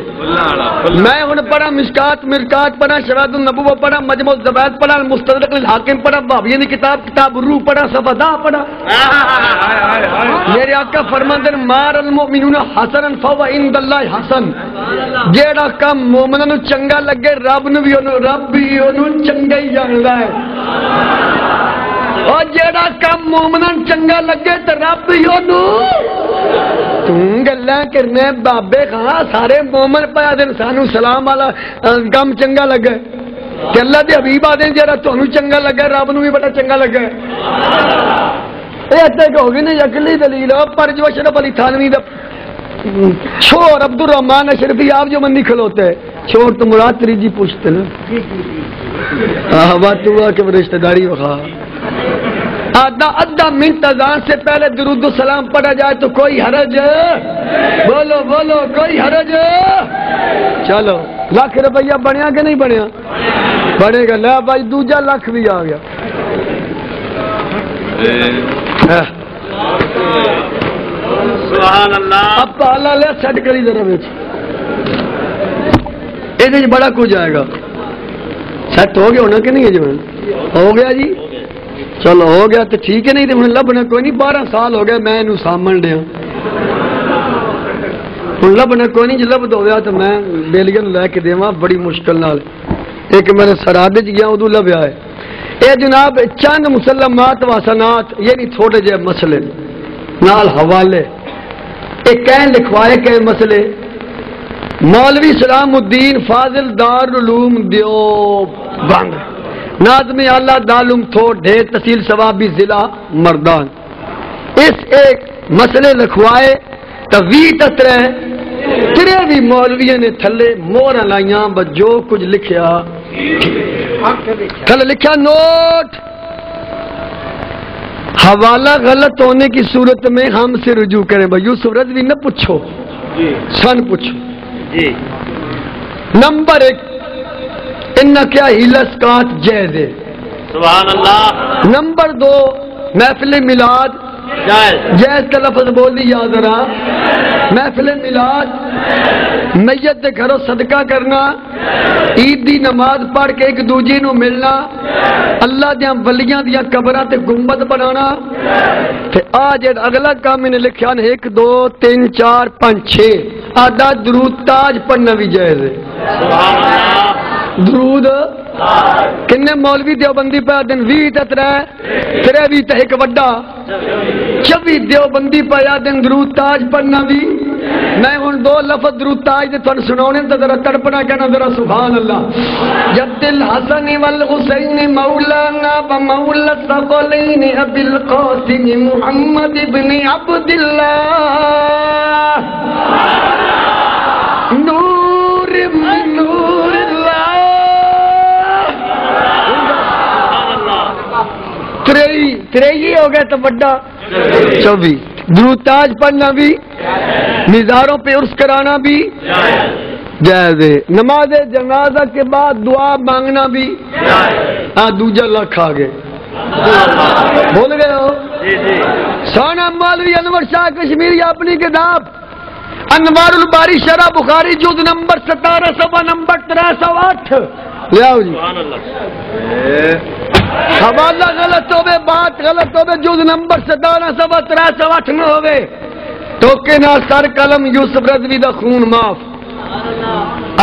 میں ہن پڑھا مشکات مرکات پڑھا، شواہد النبوہ پڑھا، مجموع الزوائد پڑھا، مستدرک الحاکم پڑھا، بھابیاں دی کتاب الروح پڑھا، صفدہ پڑھا۔ میرے آقا فرماندے مار المؤمنون حسنا فهو عند اللہ حسن، جیڑا کم مومناں نوں چنگا لگے رب بھی اونوں چنگا ہی جاندا ہے، اور جیڑا کم مومناں چنگا لگے تے رب بھی اونوں۔ تم گلاں کرنے بابے خاں سارے مومن پیا دین سانو سلام والا کم چنگا لگا تے اللہ دے حبیب آدے جڑا تانوں چنگا لگا رب نوں بھی بڑا چنگا لگا۔ اے اتنے کہ ہوگی نہیں اگلی دلیل پر جو اشرف علی تھانوی دا چھوڑ عبد الرحمان اشرفی آپ جو مندی کھلوتے ہے چھوڑ تو مراد تری جی پوچھتے نا بات ہوا کہ رشتہ داری وخا آدھا منٹ اذان سے پہلے درود و سلام پڑھا جائے تو کوئی حرج؟ بولو بولو کوئی حرج؟ چلو لاکھ روپیہ بنیا کہ نہیں بنیا؟ بنے گا، لے بھائی دوجا لاکھ بھی آ گیا۔ سبحان اللہ۔ اب پالا لے سیٹ کری ذرا بیچ، یہ بڑا کچھ آئے گا۔ سیٹ ہو گیا ہونا کہ نہیں ہے جی؟ ہو گیا جی، چلو ہو گیا تو ٹھیک ہے، نہیں تو لبنا کوئی نہیں، 12 سال ہو گیا میں انہوں سامن دیا ہوں لبنا کوئی نہیں، جی لب ہوا تو میں بیلیاں لے کے دیواں بڑی مشکل نال، ایک میرے سرحد گیا ادو لبیا ہے. اے جناب چند مسلمات واسنات یعنی تھوڑے جے مسئلے نال حوالے اے کہیں لکھوائے کہ مسئلے مولوی سلام الدین فاضل دارالعلوم دیوبند ناظم اعلیٰ دارالعلوم تھوڑ ڈھیر تحصیل ثوابی ضلع مردان اس ایک مسئلے لکھوائے توی تترے ترے بھی مولویوں نے تھلے مورا لائیاں جو کچھ لکھیا تھلے لکھیا نوٹ حوالہ غلط ہونے کی صورت میں ہم سے رجوع کریں بھائی یوسف رضوی نہ پوچھو سن پوچھو. نمبر 1 ان کیا ہیلس کاٹ جائز ہے سبحان اللہ. نمبر 2 محفل میلاد جائز کا لفظ بول دیا ذرا. محفل میلاد میت دے گھروں صدقہ کرنا عید دی نماز پڑھ کے ایک دوجے نو ملنا اللہ دیاں ولیاں دیاں قبراں تے گنبد بنانا تے آج اگلا کام نے لکھیا نے 1 2 3 4 5 6 آدھا درود تاج پڑھنا بھی جائز ہے. سبحان اللہ. درود کنے مولوی دیوبندی پہ دن 20 تے 3 بھی تے ایک وڈا 24 دیوبندی پہ دن درود تاج پڑھنا بھی. میں ہن 2 لفظ درود تاج دے تھن سناونے تے ذرا تڑپنا کہنا ذرا سبحان اللہ. جد الحسن والحسین مولانا و مولا الثقلین ابی القاسم محمد ابن عبد اللہ نور من نور اللہ. تریئی ہو گئے تو بڑا 24 درود تاج پڑھنا بھی مزاروں پہ عرس کرانا بھی جائز ہے. نماز جنازہ کے بعد دعا مانگنا بھی دوجا لکھ آ گئے بول گئے ہو. سونا مولوی انور شاہ کشمیری اپنی کتاب انوار الباری شرح بخاری جز نمبر 17 صفحہ نمبر 308 لیاؤ جی. حوالہ غلط ہوئے بات غلط ہوئے جز نمبر 17 صفحہ 308 نہ ہوئے ٹوکے نہ سر قلم یوسف رضوی دا خون معاف.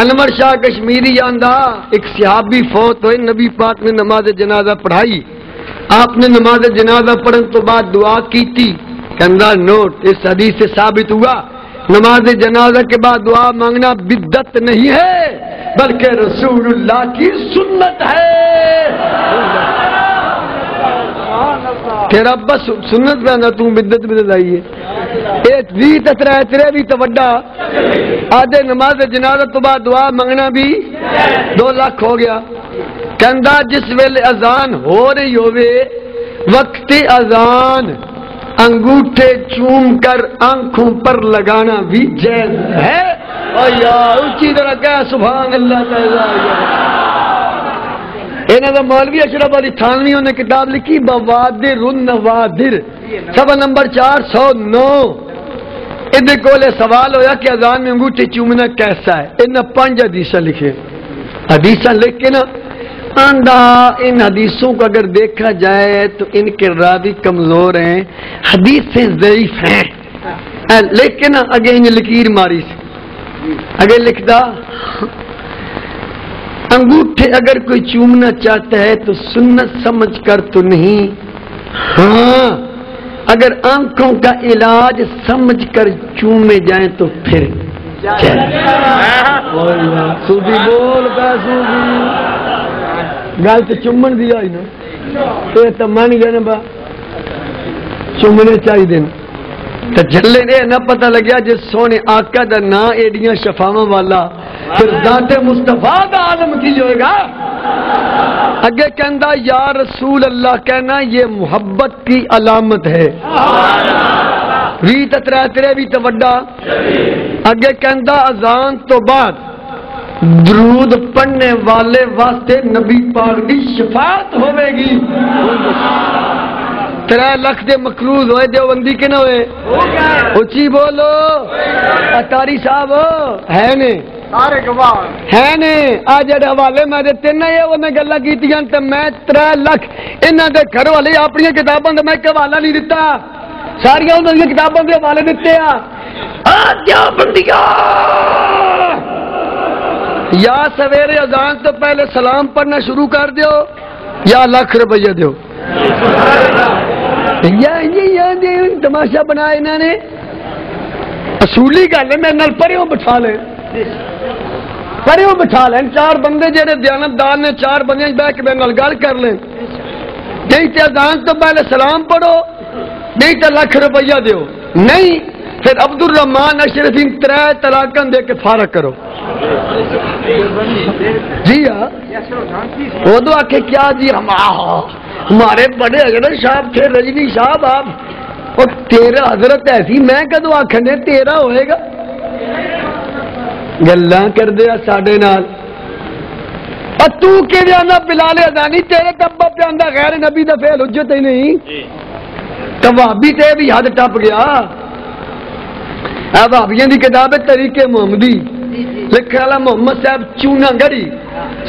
انور شاہ کشمیری آندہ ایک صحابی فوت ہوئے نبی پاک نے نماز جنازہ پڑھائی آپ نے نماز جنازہ پڑھن تو بعد دعا کی تھی کہندہ نوٹ اس حدیث سے ثابت ہوا نماز جنازہ کے بعد دعا مانگنا بدعت نہیں ہے بلکہ رسول اللہ کی سنت ہے. تیرا بس سنت پہ آنا تم بدعت بدعت آئی ہے. ایک بھی تترہ تیرے بھی تو وڈا آدھے نماز جنازہ تو بعد دعا مانگنا بھی 2 لاکھ ہو گیا. کہندہ جس ویلے اذان ہو رہی ہوئے وقت اذان انگوٹھے چوم کر آنکھوں پر لگانا بھی جائز ہے. اور یار اچھی طرح کہا سبحان اللہ تعالی. انہوں نے مولوی اشرف علی تھانوی نے کتاب لکھی بوادر النوادر صفحہ نمبر 409. ادھے کولے سوال ہویا کہ اذان میں انگوٹھے چومنا کیسا ہے. انہوں نے 5 حدیثہ لکھے حدیثہ لکھ کے نا آندہ ان حدیثوں کو اگر دیکھا جائے تو ان کے راوی کمزور ہیں حدیث سے ضعیف ہیں لیکن اگے انہیں لکیر ماری سے اگے لکھدا انگوٹھے اگر کوئی چومنا چاہتا ہے تو سنت سمجھ کر تو نہیں ہاں اگر آنکھوں کا علاج سمجھ کر چومے جائیں تو پھر سودی بول پہ سودی گل تو چومن دیا ہی نا یہ تو من گیا نا با چومنے چاہیے تو جلے نے نہ پتہ لگیا جس سونے آقا دا نا ایڈیاں شفاواں والا پھر ذات مصطفیٰ دا عالم کی ہوئے گا. اگے کہندا یا رسول اللہ کہنا یہ محبت کی علامت ہے. وی تترا ترے بھی تو وڈا اگے کہندا اذان تو بعد درود پڑھنے والے واسطے نبی پاک دی شفاعت ہوئے گی. 3 لاکھ دے مقروض ہوئے دیوبندی کے نہ ہوئے اچھی بولو اتاری صاحب ہے نے ہے نے آج حوالے میں دیتے نا یہ وہ میں گلا کیتیاں تے میں 3 لاکھ انہاں دے گھر والے اپنی کتاباں دا میں حوالہ نہیں دیتا ساری انہاں دی کتاباں دے حوالے دیتے کیا بندیا یا سویرے اذان تو پہلے سلام پڑھنا شروع کر دیو یا لاکھ روپیہ دیو. تماشا بنایا انہوں نے اصولی گل ہے. میرے نال پریوں بٹھا لیں پریوں بٹھا لیں 4 بندے جہے دیانتدار نے 4 بندے بہ کے میرے نال گل کر لیں. نہیں تو اذان تو پہلے سلام پڑھو نہیں تو لاکھ روپیہ دیو. نہیں پھر عبد الرحمان اشرفی 3 طلاقاں دے کے فارغ کرو. جی ہاں وہ تو آخے کیا جی ہمارے بڑے حضرت صاحب تھے رجنی صاحب آپ اور تیرا حضرت ایسی میں کدو آخنے تیرا ہوئے گا گلاں کر دیا ساڈے نال. اور تو کہ آنا بلال ادانی تیرے تبا پہ آندا غیر نبی دا فعل حجت ہی نہیں تو بھابی تے بھی حد ٹپ گیا. بھابیاں دی کتاب ہے طریقے محمدی لکھنے والا محمد صاحب چونا گڑی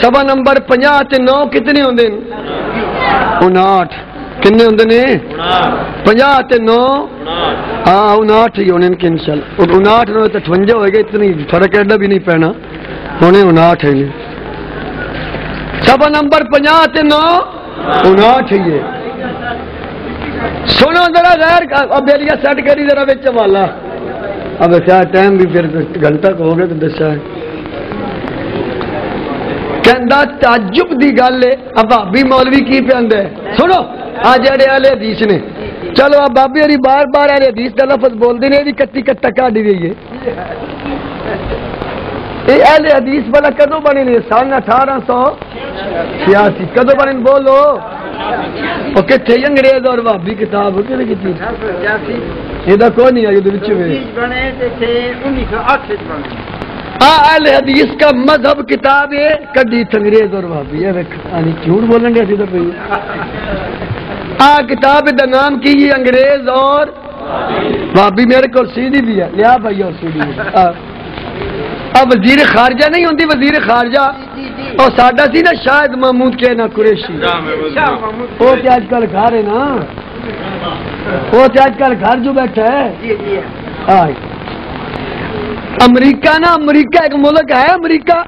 سبا نمبر 50 کتنے ہوندے 59 کنے ہوندے نے 50 9 ہاں 59 ہی ہونے ان کے انشاءاللہ 59 نو 58 ہوئے گا اتنی فرق ایڈا بھی نہیں پینا ہونے 59 ہے سبا نمبر 50 9 59 ہے. سنو ذرا غیر اب بیلیا سیٹ کری ذرا وچ والا اب کیا ٹائم بھی پھر گھنٹہ کو ہو گیا تو دسا ہے کہندا تعجب دی گل ہے. اب بھابی مولوی کی پہ آندا ہے سنو آ جڑے اہل حدیث نے چلو اب بابی ہری بار بار اہل حدیث کا لفظ بول دے نے دی کٹی کٹا کاڈی گئی ہے. اے اہل حدیث والا کدو بنے نے سن 1886 کدو بنے بولو او کتھے انگریز اور بھابی کتاب کدی کیتی یہ کوئی نہیں آئی بنے تھے 1908 بنے. اہل حدیث کا مذہب کتاب ہے کڈی انگریز اور بھابی ہے جھوٹ بولیں گے تو پہ کتاب دا نام کی یہ انگریز اور بھابی. میرے کو سی ڈی بھی ہے لیا بھائی اور سی ڈی اب وزیر خارجہ نہیں ہوتی وزیر خارجہ اور ساڈا سی نا شاہد محمود کے نا قریشی وہ کیا آج کل گھر ہے نا وہ آج کل گھر جو بیٹھا ہے امریکہ نا امریکہ ایک ملک ہے امریکہ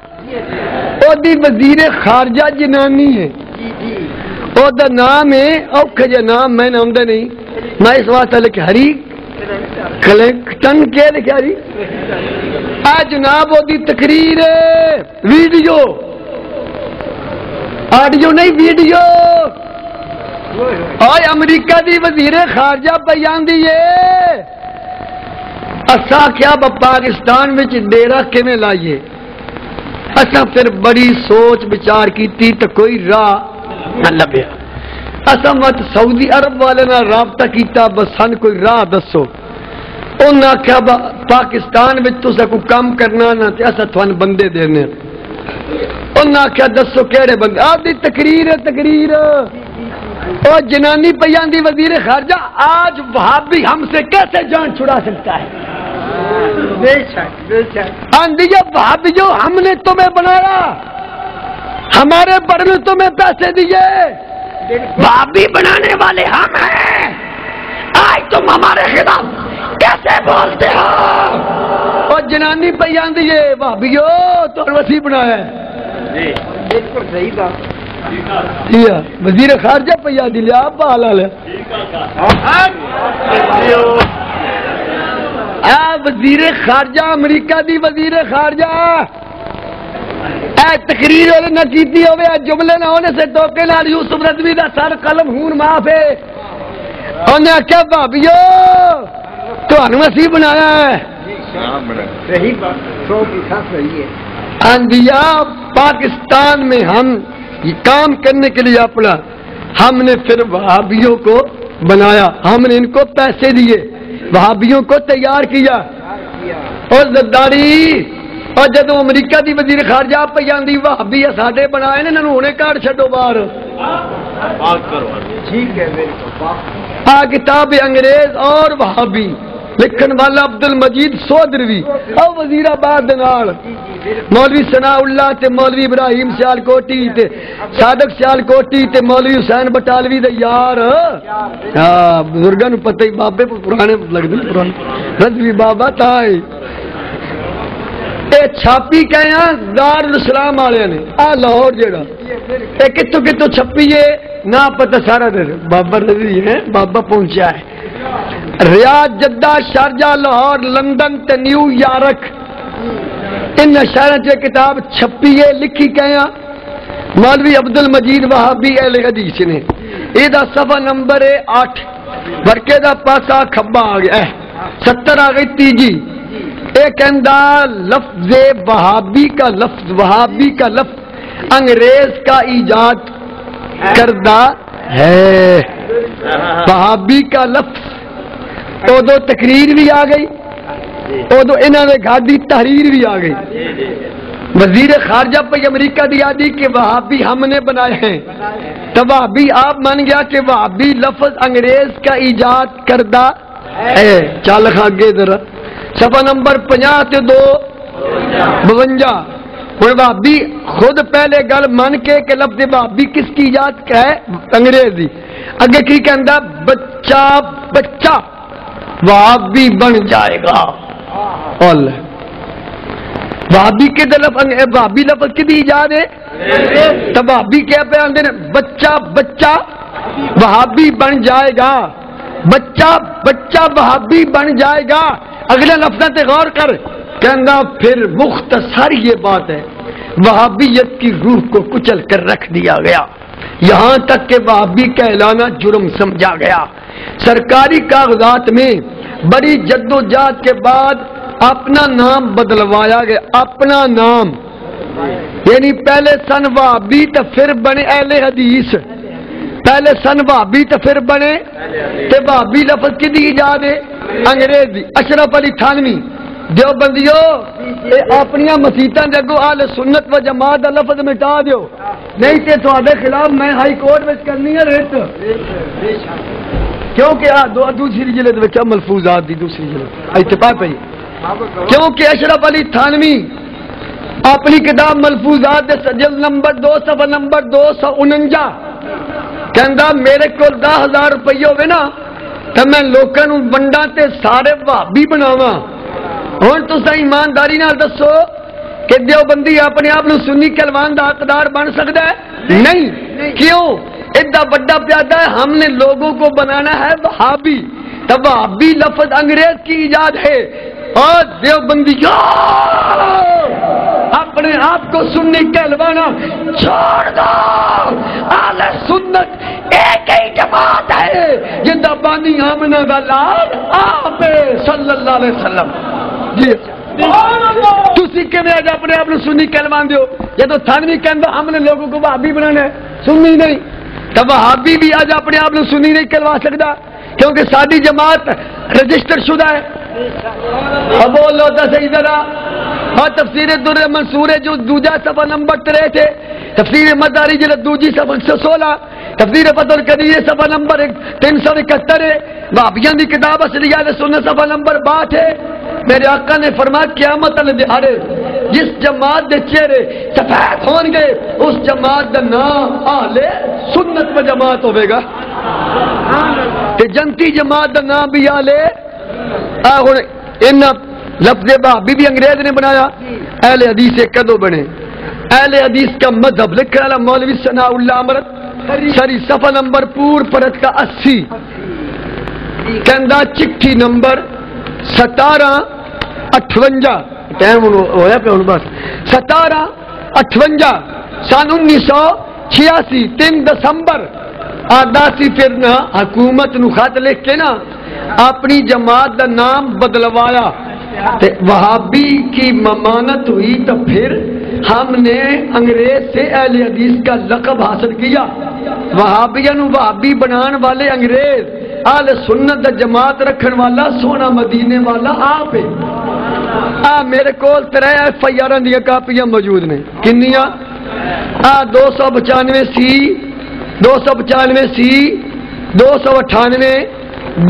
وہ دی وزیر خارجہ جنانی ہے وہ دا نام ہے اوکھے جا نام میں نام دے نہیں میں اس واسطے لکھا ہری کلنگٹن کے لکھا ہری جناب وہ دی تقریر ویڈیو آڈیو نہیں ویڈیو اور امریکہ دی وزیر خارجہ بیان دیے اسا کیا پاکستان میں ڈیرا کیویں لائیے. اسا پھر بڑی سوچ بچار کی تو کوئی راہ نہ لبیا. اسا مت سعودی عرب والے نال رابطہ کیتا بس سن کوئی راہ دسو. انہاں آخیا پاکستان میں تسا کوئی کام کرنا نہ تے اسا تھان بندے دینے. انہاں آخیا دسو کہڑے بندے آپ دی تقریر اور جنانی پیان دی وزیر خارجہ آج وہابی ہم سے کیسے جان چھڑا سکتا ہے. وہابی جو ہم نے تمہیں بنایا ہمارے بڑے نے تمہیں پیسے دیے وہابی بنانے والے ہم ہیں آج تم ہمارے خلاف کیسے بولتے ہو. اور جنانی پیان دیے وہابیو تو وسیع بنایا ہے بالکل صحیح بات. وزیر خارجہ پیا دلیا بال وزیر خارجہ امریکہ دی وزیر خارجہ اے تقریر نہ کیتی ہوئے جملے نہ ہونے سے ٹوکے نال یوسف رضوی دا سر قلم خون معاف ہے. انہیں آخیا بھابیو تہن مسیح بنایا ہے صحیح بات اندیا پاکستان میں ہم یہ کام کرنے کے لیے اپنا ہم نے پھر وہابیوں کو بنایا ہم نے ان کو پیسے دیے وہابیوں کو تیار کیا اور زداری اور جب امریکہ دی وزیر خارجہ پہ جاندی وہابی ساڈے بنائے انہوں نے ہونے کاٹ چھڈو باہر ٹھیک ہے. کتاب انگریز اور وہابی لکھن والا عبد المجید سودروی او وزیر آباد نال مولوی ثناء اللہ تے مولوی ابراہیم سیال کوٹی تے صادق سیال کوٹی تے مولوی حسین بٹالوی دے یار ہاں بزرگاں نوں پتہ ہی بابے پرانے لگدے پرانے رضوی بابا تائی اے چھاپی کہے ہاں دار الاسلام والے نے آ لاہور جیڑا اے کتوں چھپی ہے نہ پتہ سارا دے بابا رضوی ہے بابا پہنچا ہے ریاض جدہ شارجہ لاہور لندن تے نیو یارک ان شہروں سے کتاب چھپی ہے لکھی کہیا مولوی عبد المجید وہابی اہل حدیث نے یہ دا صفحہ نمبر ہے 8 ورکے دا پاسا کھبا آ گیا 70 آ گئی تیجی ایک کہندا لفظ وہابی کا لفظ انگریز کا ایجاد کردہ ہے وہابی کا لفظ ادو تقریر بھی آ گئی ادو انہوں نے گاڑی تحریر بھی آ گئی وزیر خارجہ پہ امریکہ دیا دی کہ وہابی ہم نے بنائے ہیں تو وہابی آپ مان گیا کہ وہابی لفظ انگریز کا ایجاد کردہ ہے چال آگے ذرا صفحہ نمبر 50 تے 252 ہوں وہابی خود پہلے گل من کے کہ لفظ وہابی کس کی ایجاد کا ہے انگریزی اگے کی کہندا بچہ وہابی بن جائے گا اللہ وہابی کے وہابی لفظ کی ایجاد ہے تو وہابی کیا پہ آندے نے بچہ وہابی بن جائے گا بچہ وہابی بن جائے گا اگلے لفظ تے غور کر کہنا پھر مختصر یہ بات ہے وہابیت کی روح کو کچل کر رکھ دیا گیا یہاں تک کہ وہابی کہلانا جرم سمجھا گیا سرکاری کاغذات میں بڑی جدوجہد کے بعد اپنا نام بدلوایا گیا اپنا نام یعنی پہلے سن وہابی تو پھر بنے اہل حدیث پہلے سن وہابی تو پھر بنے تے وہابی لفظ کی دی ایجاد ہے انگریزی اشرف علی تھانوی دیوبندیو اپنی مسیتاں جگو اہل سنت و جماعت دا لفظ مٹا دیو نہیں تے تواڈے خلاف میں ہائی کورٹ وچ کرنی ہے ریٹ کیونکہ دوسری جلد میں کیا ملفوظات دی دوسری جلد اتفاق پہ کیونکہ اشرف علی تھانوی اپنی کتاب ملفوظات دے جلد نمبر 2 صفحہ نمبر 249 کہندا میرے کو 10,000 روپیے ہوئے نا تو میں لوکاں نوں ونڈاں تے سارے وہابی بناواں ہن تساں ایمانداری نال دسو کہ دیوبندی اپنے آپ نوں سنی کلوان دا حقدار بن سکتا ہے نہیں کیوں اتنا بڑا پیادہ ہے ہم نے لوگوں کو بنانا ہے وہابی تو وہابی لفظ انگریز کی ایجاد ہے اور دیوبندی اپنے آپ کو سنی کہلوانا چھوڑ دو اہل سنت ایک ہی جماعت ہے جندہ بانی آمنہ کا لال آپ صلی اللہ علیہ وسلم جی تسی کے میں آج اپنے آپ نے سنی کہلوان دیو یہ تو تھانوی کہندہ ہم نے لوگوں کو وہابی بنانا ہے سنی نہیں تو وہابی بھی آج اپنے آپ نے سنی نہیں کہلوا سکتا کیونکہ ساری جماعت رجسٹر شدہ ہے اب بولو تا صحیح ذرا اور تفسیر در منصور جو دوجہ صفحہ نمبر 3 تھے تفسیر مداری جلد دوجی صفحہ 116 تفسیر فتح القدیر صفحہ نمبر 371 ہے وہابیاں دی کتاب اصلیہ سنت صفحہ نمبر 62 ہے میرے آقا نے فرمایا قیامت والے دہاڑے جس جماعت دے چہرے سفید ہون گے اس جماعت دا نام اہل سنت و جماعت ہوے گا تے جنتی جماعت دا نام بھی اہل ہن ان لفظ وہابی بھی انگریز نے بنایا اہل حدیث کدو بنے اہل حدیث کا مذہب لکھنے والا مولوی ثناء اللہ امرت سری صفحہ نمبر پور پرت کا 80 کہندہ چٹھی نمبر 1758 ٹائم ہویا پہ ہوں بس 1758 سن 1986 3 دسمبر آداسی پھر نہ حکومت نو خط لکھ کے نا اپنی جماعت دا نام بدلوایا وہابی کی ممانت ہوئی تو پھر ہم نے انگریز سے اہل حدیث کا لقب حاصل کیا وہابیاں نو وہابی بنان والے انگریز اہل سنت دا جماعت رکھن والا سونا مدینے والا آپ ہے میرے کول 3 FIR دیا کاپیاں موجود نے کنیاں 295 C 295 C 298 B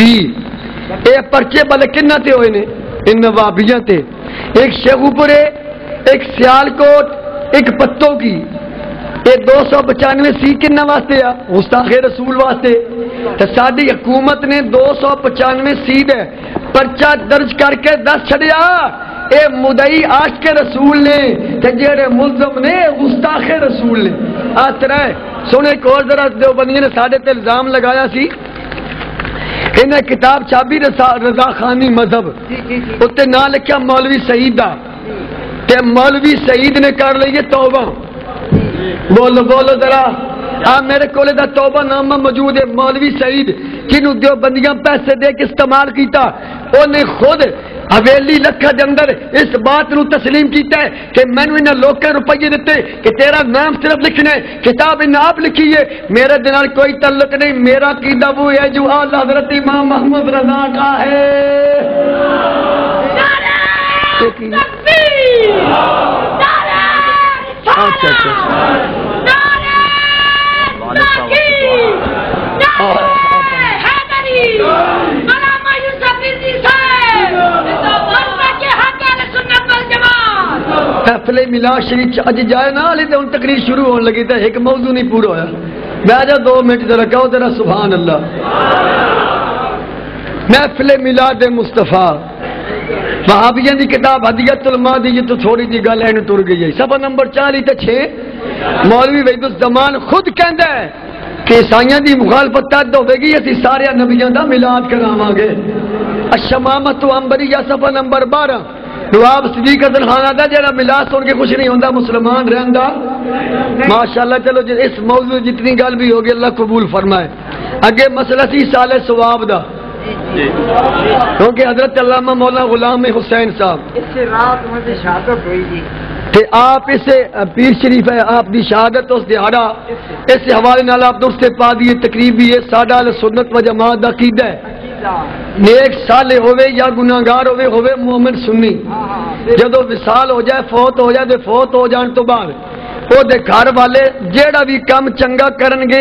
اے پرچے بلے کنہ تے ہوئے نے ان وابیاں تے ایک شیخوپورے ایک سیالکوٹ ایک پتوں کی یہ 295 سی کنہ واسطے آ گستاخ رسول واسطے تو ساری حکومت نے 295 سی دے پرچہ درج کر کے دس چھڑیا اے مدعی عاشق رسول نے تے جڑے ملزم نے گستاخ رسول نے آترا ہے سنے ایک اور ذرا دیوبندیوں نے ساڑھے تے الزام لگایا سی انہیں کتاب چھاپی رضا خانی مذہب اتنے نہ لکھیا مولوی سعید دا تے مولوی سعید نے کر لئیے توبہ بولو بولو ذرا میرے کولے دا توبہ نامہ موجود ہے مولوی سعید جنہوں دیوبندیاں پیسے دے کے استعمال کیتا انہیں خود حویلی لکھا دے اندر اس بات نو تسلیم کیتا ہے کہ میں نے انہیں لوکے روپیے دیتے کہ تیرا نام صرف لکھنے کتاب انہیں آپ لکھیے میرے دنال کوئی تعلق نہیں میرا قیدہ وہ ہے جو آل حضرت امام محمد رضا کا ہے محفل میلاد شریف اج جائے نہ علی تے ہن تقریر شروع ہون لگی تے ایک موضوع نہیں پورا ہویا بیٹھ جا 2 منٹ ذرا کہو ذرا سبحان اللہ محفل میلاد مصطفیٰ وہابیاں دی کتاب ہدیت الماضی تو تھوڑی جی گل ہے ٹر گئی ہے صفحہ نمبر 40 تے 6 مولوی وحید الزمان خود کہندا ہے کہ عیسائیاں دی مخالفت تد ہوے گی اسی سارے نبیاں دا میلاد کراواں گے الشمامۃ عنبریہ صفحہ نمبر 12 نواب صدیق حسن خان دا جڑا میلاد سن کے خوش نہیں ہوندا مسلمان رہندا ماشاءاللہ چلو اس موضوع جتنی گل بھی ہوگی اللہ قبول فرمائے اگے مسئلہ سی سال ثواب دا کیونکہ حضرت علامہ مولانا غلام حسین صاحب اس سے رات مجھے شہادت ہوئی جی کہ آپ اسے پیر شریف ہے آپ دی شہادت اس دیہڑا اس حوالے نال آپ درست پا دیے تقریب بھی ہے ساڈا سنت و جماعت دا عقیدہ ہے نیک صالح ہوئے یا گناہگار ہوئے مومن سنی جدو وصال ہو جائے فوت ہو جائے فوت ہو جان تو بعد وہ دے گھر والے جیڑا بھی کام چنگا کرن گے